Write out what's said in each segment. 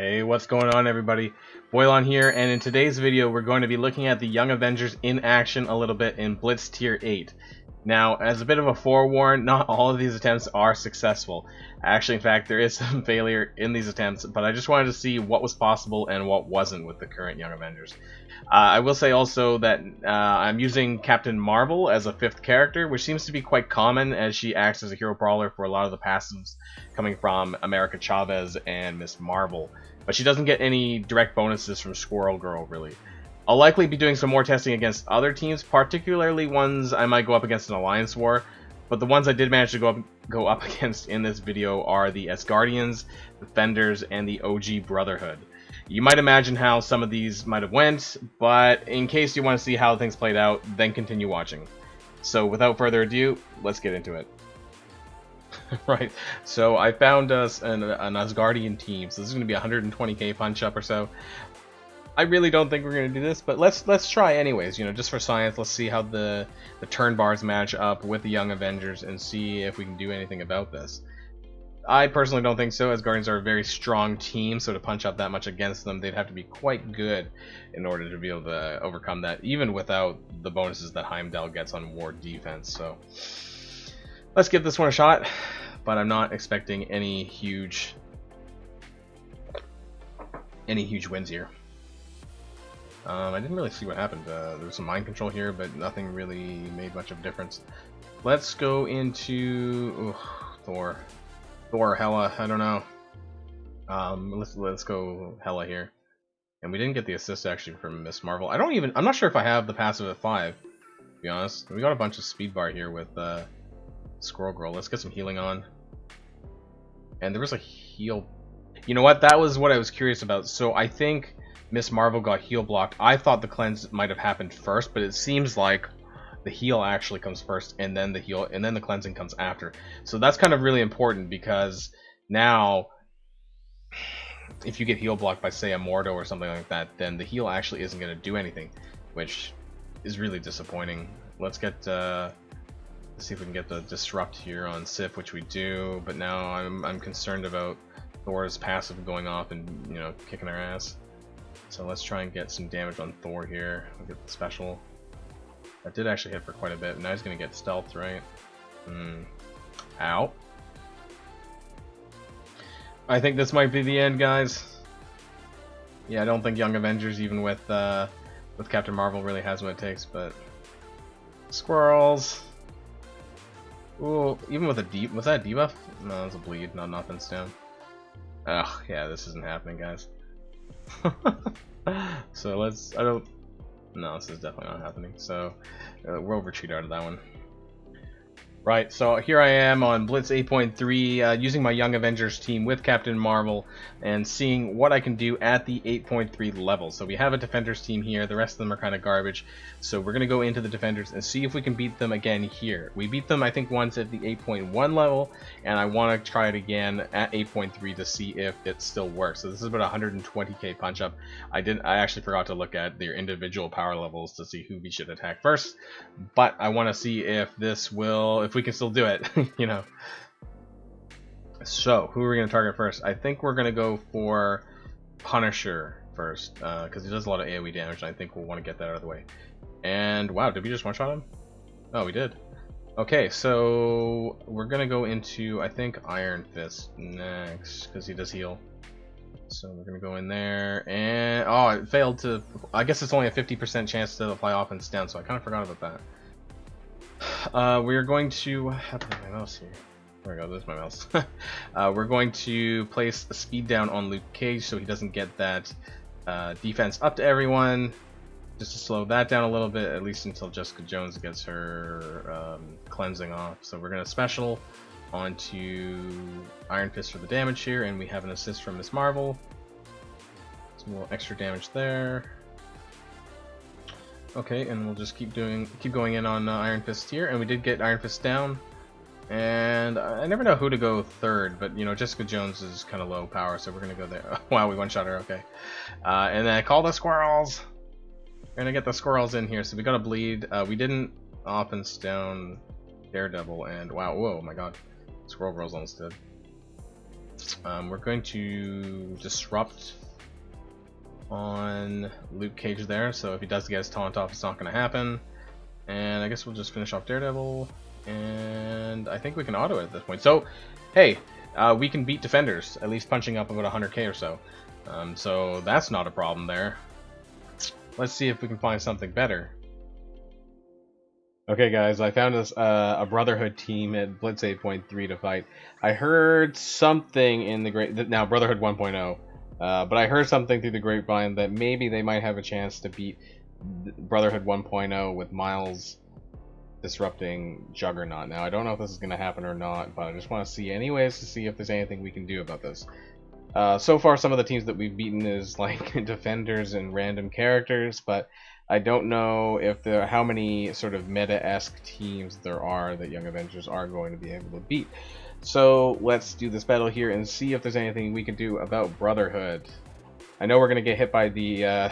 Hey, what's going on, everybody? Boylon here, and in today's video we're going to be looking at the Young Avengers in action a little bit in Blitz Tier 8. Now, as a bit of a forewarn, not all of these attempts are successful. Actually, in fact, there is some failure in these attempts, but I just wanted to see what was possible and what wasn't with the current Young Avengers. I will say also that I'm using Captain Marvel as a 5th character, which seems to be quite common as she acts as a hero brawler for a lot of the passives coming from America Chavez and Miss Marvel. But she doesn't get any direct bonuses from Squirrel Girl, really. I'll likely be doing some more testing against other teams, particularly ones I might go up against in Alliance War, but the ones I did manage to go up against in this video are the Asgardians, Defenders, and the OG Brotherhood. You might imagine how some of these might have went, but in case you want to see how things played out, then continue watching. So without further ado, let's get into it. Right, so I found us an Asgardian team, so this is going to be 120k punch up or so. I really don't think we're going to do this, but let's try anyways, you know, just for science. Let's see how the turn bars match up with the Young Avengers and see if we can do anything about this. I personally don't think so, as Guardians are a very strong team, so to punch up that much against them, they'd have to be quite good in order to be able to overcome that, even without the bonuses that Heimdall gets on war defense. So let's give this one a shot, but I'm not expecting any huge wins here. I didn't really see what happened. There was some mind control here, but nothing really made much of a difference. Let's go into Thor, Hela. I don't know. Let's go Hela here. And we didn't get the assist actually from Miss Marvel. I'm not sure if I have the passive at 5. To be honest, we got a bunch of speed bar here with Squirrel Girl. Let's get some healing on. And there was a heal. You know what? That was what I was curious about. So I think Miss Marvel got heal blocked. I thought the cleanse might have happened first, but it seems like the heal actually comes first, and then the heal, and then the cleansing comes after. So that's kind of really important, because now if you get heal blocked by, say, a Mordo or something like that, then the heal actually isn't going to do anything, which is really disappointing. Let's get let's see if we can get the disrupt here on Sif, which we do, but now I'm concerned about Thor's passive going off and, you know, kicking our ass. So let's try and get some damage on Thor here. We'll get the special. That did actually hit for quite a bit. Now he's going to get stealth, right? Ow. I think this might be the end, guys. Yeah, I don't think Young Avengers, even with Captain Marvel, really has what it takes, but squirrels. Ooh, even with a deep, was that a debuff? No, it was a bleed, not nothing's down. Ugh, yeah, this isn't happening, guys. So no, this is definitely not happening, so we'll retreat out of that one. Right, so here I am on Blitz 8.3 using my Young Avengers team with Captain Marvel and seeing what I can do at the 8.3 level. So we have a Defenders team here, the rest of them are kind of garbage, so we're going to go into the Defenders and see if we can beat them again here. We beat them, I think, once at the 8.1 level, and I want to try it again at 8.3 to see if it still works. So this is about 120k punch up. I actually forgot to look at their individual power levels to see who we should attack first, but I want to see if if we can still do it, you know. So, who are we going to target first? I think we're going to go for Punisher first, because he does a lot of AoE damage, and I think we'll want to get that out of the way. And, wow, did we just one-shot him? Oh, we did. Okay, so we're going to go into, I think, Iron Fist next, because he does heal. So we're going to go in there, and, oh, it failed to, I guess it's only a 50% chance to apply offense down, so I kind of forgot about that. We're going to, what happened to my mouse here? There we go, there's my mouse. We're going to place a speed down on Luke Cage so he doesn't get that defense up to everyone, just to slow that down a little bit, at least until Jessica Jones gets her cleansing off. So we're going to special onto Iron Fist for the damage here, and we have an assist from Miss Marvel. Some little extra damage there. Okay, and we'll just keep going in on Iron Fist here, and we did get Iron Fist down. And I never know who to go third, but you know, Jessica Jones is kind of low power, so we're gonna go there. Oh, wow, we one-shot her. Okay, and then call the squirrels. We're gonna get the squirrels in here. So we got a bleed. We didn't offense down Daredevil, and wow, whoa, my God, Squirrel Girl's almost dead. We're going to disrupt on Luke Cage there, so if he does get his taunt off, it's not going to happen. And I guess we'll just finish off Daredevil, and I think we can auto it at this point. So, hey, we can beat defenders, at least punching up about 100k or so. So that's not a problem there. Let's see if we can find something better. Okay guys, I found us a Brotherhood team at Blitz 8.3 to fight. I heard something in the now Brotherhood 1.0, but I heard something through the grapevine that maybe they might have a chance to beat Brotherhood 1.0 with Miles disrupting Juggernaut. Now I don't know if this is going to happen or not, but I just want to see anyways to see if there's anything we can do about this. So far some of the teams that we've beaten is like defenders and random characters, but I don't know if how many sort of meta-esque teams there are that Young Avengers are going to be able to beat. So let's do this battle here and see if there's anything we can do about Brotherhood. I know we're going to get hit by the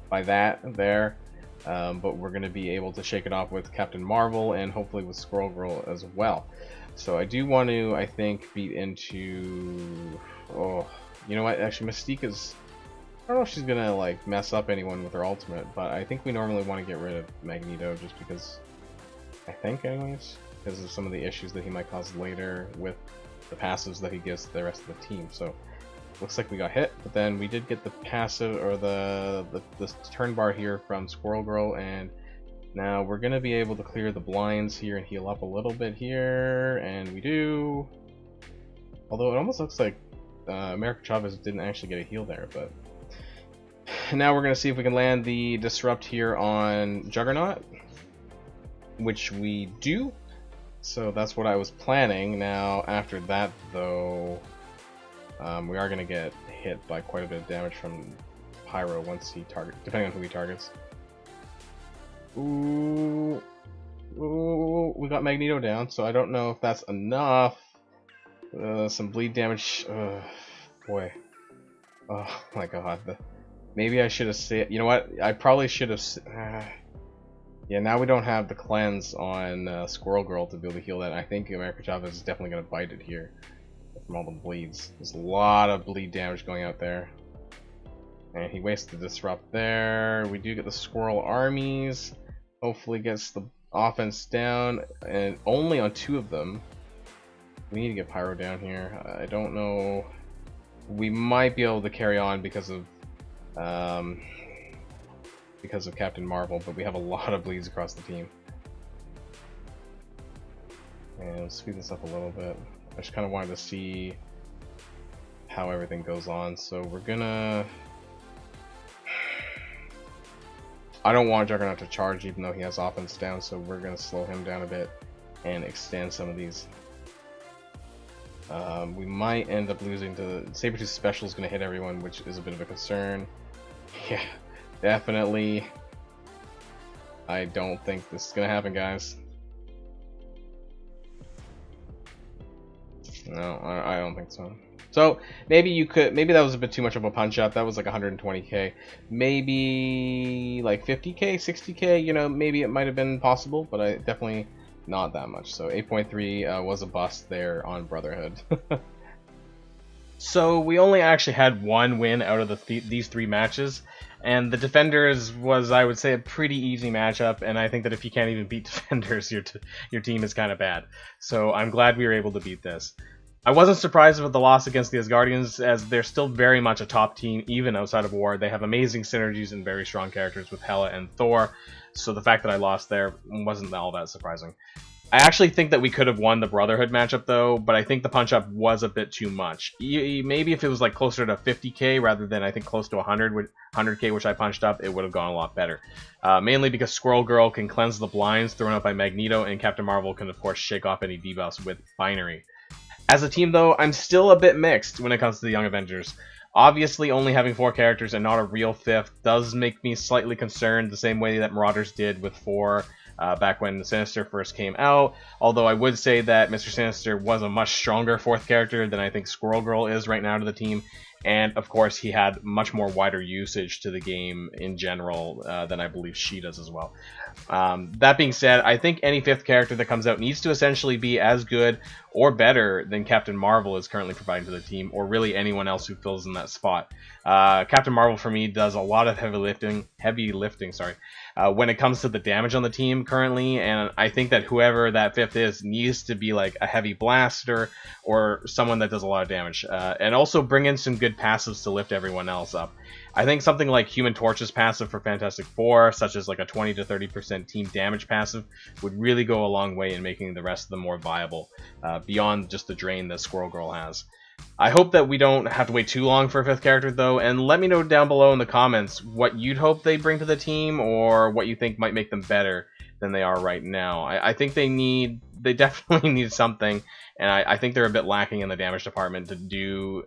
by that there, but we're going to be able to shake it off with Captain Marvel and hopefully with Squirrel Girl as well. So I do want to, I think, beat into... Oh, you know what? Actually, Mystique is... I don't know if she's gonna like mess up anyone with her ultimate, but I think we normally want to get rid of Magneto just because, I think anyways, because of some of the issues that he might cause later with the passives that he gives to the rest of the team. So looks like we got hit, but then we did get the passive or the turn bar here from Squirrel Girl, and now we're gonna be able to clear the blinds here and heal up a little bit here, and we do. Although it almost looks like America Chavez didn't actually get a heal there, but. Now we're going to see if we can land the Disrupt here on Juggernaut, which we do. So that's what I was planning. Now after that though, we are going to get hit by quite a bit of damage from Pyro once he depending on who he targets. Ooh, we got Magneto down, so I don't know if that's enough. Some bleed damage. Boy. Oh my god. Maybe I should have said, you know what, I probably should have, yeah, now we don't have the cleanse on Squirrel Girl to be able to heal that. I think America Chavez is definitely going to bite it here from all the bleeds. There's a lot of bleed damage going out there. And he wastes the Disrupt there. We do get the Squirrel Armies. Hopefully gets the offense down, and only on 2 of them. We need to get Pyro down here. I don't know. We might be able to carry on because of Captain Marvel, but we have a lot of bleeds across the team. And let's speed this up a little bit. I just kind of wanted to see how everything goes on, so we're gonna... I don't want Juggernaut to charge even though he has offense down, so we're gonna slow him down a bit and extend some of these. We might end up losing to... Sabretooth Special is gonna hit everyone, which is a bit of a concern. Yeah, definitely. I don't think this is gonna happen, guys. No, I don't think so. So maybe you could, maybe that was a bit too much of a punch up. That was like 120k, maybe like 50k, 60k. You know, maybe it might have been possible, but I definitely not that much. So 8.3 was a bust there on Brotherhood. So we only actually had one win out of these 3 matches, and the Defenders was, I would say, a pretty easy matchup, and I think that if you can't even beat Defenders, your team is kind of bad. So I'm glad we were able to beat this. I wasn't surprised with the loss against the Asgardians, as they're still very much a top team, even outside of war. They have amazing synergies and very strong characters with Hela and Thor, so the fact that I lost there wasn't all that surprising. I actually think that we could have won the Brotherhood matchup though, but I think the punch up was a bit too much. Maybe if it was like closer to 50k rather than I think close to 100k, which I punched up, it would have gone a lot better. Mainly because Squirrel Girl can cleanse the blinds thrown out by Magneto, and Captain Marvel can of course shake off any debuffs with Binary. As a team though, I'm still a bit mixed when it comes to the Young Avengers. Obviously, only having 4 characters and not a real 5th does make me slightly concerned, the same way that Marauders did with 4 back when Sinister first came out. Although I would say that Mr. Sinister was a much stronger 4th character than I think Squirrel Girl is right now to the team. and of course he had much more wider usage to the game in general than I believe she does as well. That being said, I think any 5th character that comes out needs to essentially be as good or better than Captain Marvel is currently providing to the team, or really anyone else who fills in that spot. Captain Marvel for me does a lot of heavy lifting, when it comes to the damage on the team currently, and I think that whoever that 5th is needs to be like a heavy blaster or someone that does a lot of damage, and also bring in some good passives to lift everyone else up. I think something like Human Torch's passive for Fantastic Four, such as like a 20 to 30% team damage passive, would really go a long way in making the rest of them more viable, beyond just the drain that Squirrel Girl has. I hope that we don't have to wait too long for a 5th character, though, and let me know down below in the comments what you'd hope they bring to the team, or what you think might make them better than they are right now. I think they definitely need something, and I think they're a bit lacking in the damage department to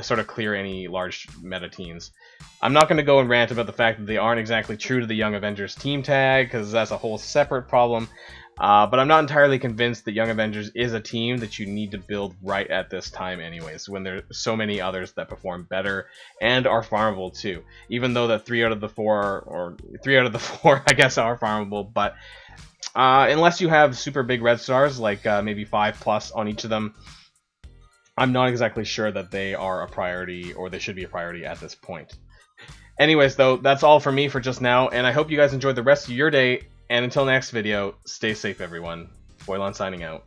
sort of clear any large meta teams. I'm not going to go and rant about the fact that they aren't exactly true to the Young Avengers team tag, because that's a whole separate problem. But I'm not entirely convinced that Young Avengers is a team that you need to build right at this time anyways, when there are so many others that perform better and are farmable too. Even though that 3 out of the 4 I guess are farmable, but unless you have super big red stars, like maybe 5+ on each of them, I'm not exactly sure that they are a priority, or they should be a priority at this point. Anyways, though, that's all for me for just now, and I hope you guys enjoyed the rest of your day. And until next video, stay safe, everyone. Boylon signing out.